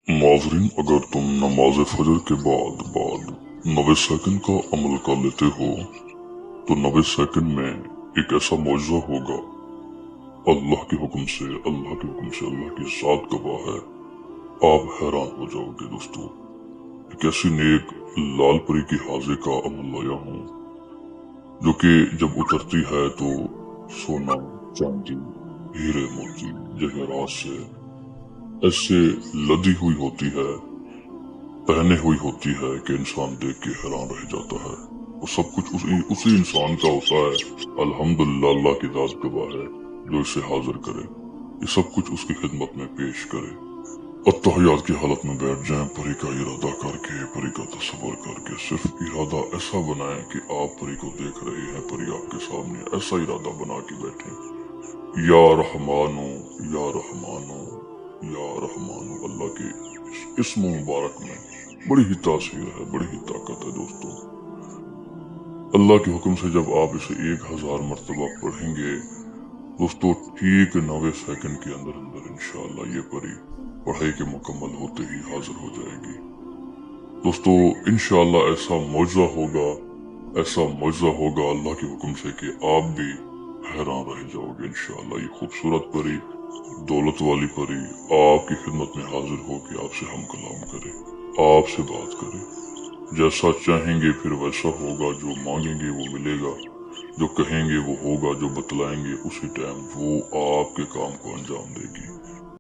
नाज़रीन, अगर तुम नमाज फजर के बाद 90 सेकंड का अमल कर लेते हो तो 90 सेकंड में एक ऐसा मौजज़ा होगा। अल्लाह के हुक्म से, अल्लाह के हुक्म से, अल्लाह की ज़ात गवाह है, आप हैरान हो जाओगे दोस्तों। एक ऐसी नेक लाल परी की हाजे का अमल लाया हूँ जो कि जब उतरती है तो सोना, चांदी, हीरे मोती, जवाहरात से ऐसे लदी हुई होती है, पहने हुई होती है कि इंसान देख के हैरान रह जाता है। और सब कुछ उसी इंसान का होता है। अल्हम्दुलिल्लाह, अल्लाह की ज़ात गवाह है जो इसे हाजिर करे, ये सब कुछ उसकी खिदमत में पेश करे। अत्तहियात की हालत में बैठ जाएं, परी का इरादा करके, परी का तस्वर करके। सिर्फ इरादा ऐसा बनाएं कि आप परी को देख रहे हैं, परी आपके सामने। ऐसा इरादा बना के बैठे, या रहमानो, या रहमानो, या रहमानो। अल्लाह के इस्म मुबारक में बड़ी ही तासीर है, बड़ी ही ताकत है दोस्तों। अल्लाह के हुक्म से जब आप इसे 1000 मरतबा पढ़ेंगे दोस्तों, ठीक 90 सेकंड के अंदर अंदर इंशाअल्लाह ये परी पढ़ाई के मुकम्मल होते ही हाजिर हो जाएगी। दोस्तों इंशाअल्लाह ऐसा मौजज़ा होगा, ऐसा मौजज़ा होगा अल्लाह के हुक्म से कि आप भी हैरान रह जाओगे इंशाअल्लाह। ये खूबसूरत परी, दौलत वाली परी आपकी खिदमत में हाजिर हो के आपसे हम कलाम करे, आपसे बात करे। जैसा चाहेंगे फिर वैसा होगा, जो मांगेंगे वो मिलेगा, जो कहेंगे वो होगा, जो बतलाएंगे उसी टाइम वो आपके काम को अंजाम देगी।